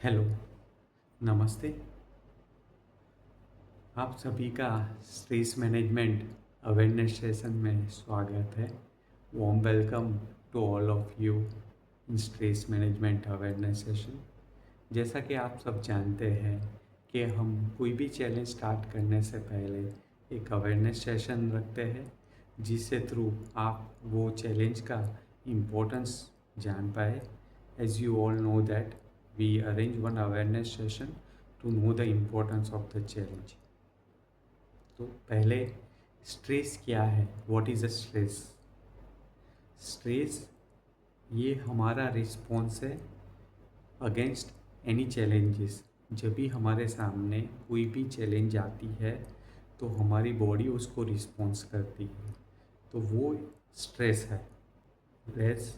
Hello, नमस्ते। आप सभी का स्ट्रेस मैनेजमेंट अवेयरनेस सेशन में स्वागत है। Warm welcome to all of you in stress management awareness session. जैसा कि आप सब जानते हैं कि हम कोई भी चैलेंज स्टार्ट करने से पहले एक अवेयरनेस सेशन रखते हैं, जिससे थ्रू आप वो चैलेंज का इम्पोर्टेंस जान पाए। As you all know that we arrange one awareness session to know the importance of the challenge. तो पहले स्ट्रेस क्या है? What is a stress? Stress ये हमारा रिस्पॉन्स है अगेंस्ट एनी चैलेंजेस। जब भी हमारे सामने कोई भी चैलेंज आती है तो हमारी बॉडी उसको रिस्पॉन्स करती है, तो वो स्ट्रेस है। एज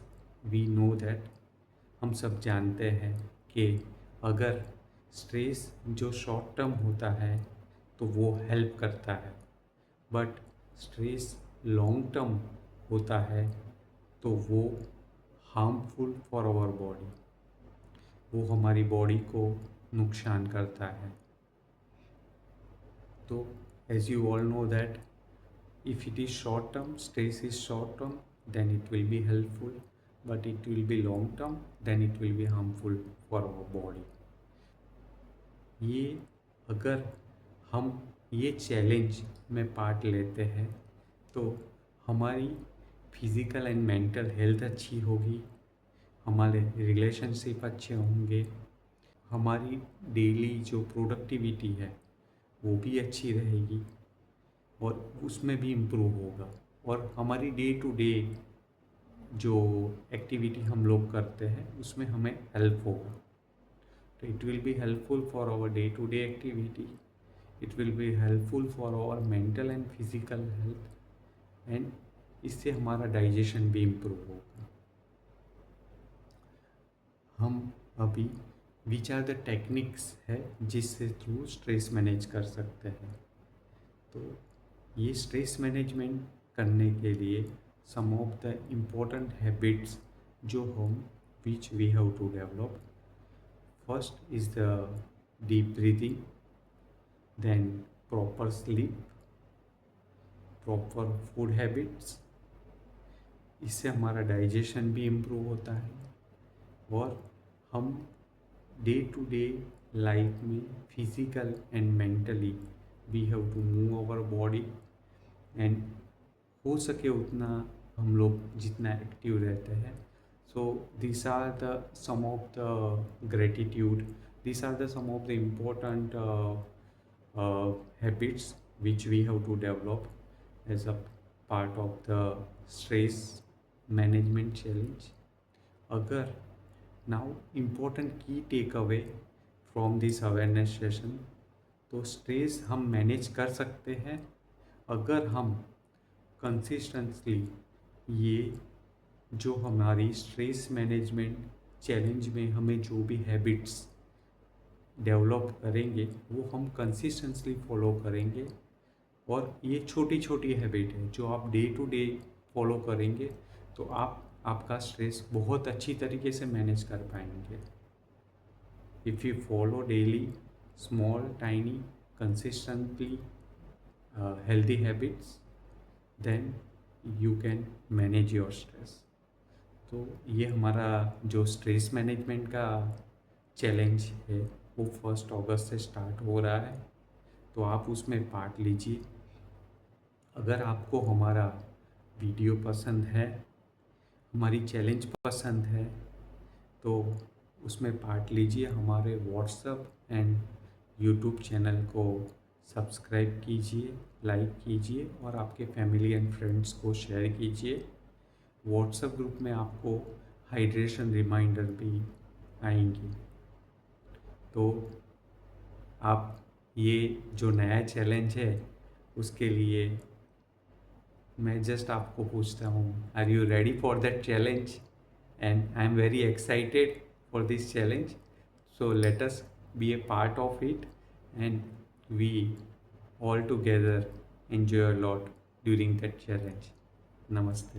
वी नो दैट, हम सब जानते हैं कि अगर स्ट्रेस जो शॉर्ट टर्म होता है तो वो हेल्प करता है, बट स्ट्रेस लॉन्ग टर्म होता है तो वो हार्मफुल फॉर आवर बॉडी, वो हमारी बॉडी को नुकसान करता है। तो as you all know that if it is short term, stress is short term, then it will be helpful, but it will be long term, then it will be harmful for our body. ये अगर हम ये challenge में part लेते हैं तो हमारी physical and mental health अच्छी होगी, हमारे रिलेशनशिप अच्छे होंगे, हमारी डेली जो प्रोडक्टिविटी है वो भी अच्छी रहेगी और उसमें भी इम्प्रूव होगा, और हमारी डे टू डे जो एक्टिविटी हम लोग करते हैं उसमें हमें हेल्प होगा। तो it will be helpful for our day to day activity, it will be helpful for our mental and physical health, and इससे हमारा डाइजेशन भी इम्प्रूव होगा। हम अभी विच आर द टेक्निक्स है जिससे थ्रू स्ट्रेस मैनेज कर सकते हैं। तो ये स्ट्रेस मैनेजमेंट करने के लिए some of the important habits जो हम which we have to develop. First is the deep breathing, then proper sleep, proper food habits. इससे हमारा डाइजेशन भी इम्प्रूव होता है और हम डे टू डे लाइफ में physical and mentally we have to move our body, and हो सके उतना हम लोग जितना एक्टिव रहते हैं। So this are the some of the gratitude, this are the some of the important habits which we have to develop as a part of the stress management challenge. अगर now important key take away from this awareness session, तो stress हम manage कर सकते हैं अगर हम consistently ये जो हमारी स्ट्रेस मैनेजमेंट चैलेंज में हमें जो भी हैबिट्स डेवलप करेंगे वो हम कंसिस्टेंटली फॉलो करेंगे। और ये छोटी छोटी हैबिट है जो आप डे टू डे फॉलो करेंगे तो आपका स्ट्रेस बहुत अच्छी तरीके से मैनेज कर पाएंगे। If you follow daily small tiny consistently healthy habits, then you can manage your stress. तो ये हमारा जो स्ट्रेस मैनेजमेंट का चैलेंज है वो 1 अगस्त से स्टार्ट हो रहा है, तो आप उसमें पार्ट लीजिए। अगर आपको हमारा वीडियो पसंद है, हमारी चैलेंज पसंद है, तो उसमें पार्ट लीजिए। हमारे व्हाट्सएप एंड यूट्यूब चैनल को सब्सक्राइब कीजिए, लाइक कीजिए और आपके फैमिली एंड फ्रेंड्स को शेयर कीजिए। व्हाट्सएप ग्रुप में आपको हाइड्रेशन रिमाइंडर भी आएंगी। तो आप ये जो नया चैलेंज है उसके लिए मैं जस्ट आपको पूछता हूँ, are you ready for that challenge? And I am very excited for this challenge, so let us be a part of it and we all together enjoy a lot during that challenge. Namaste.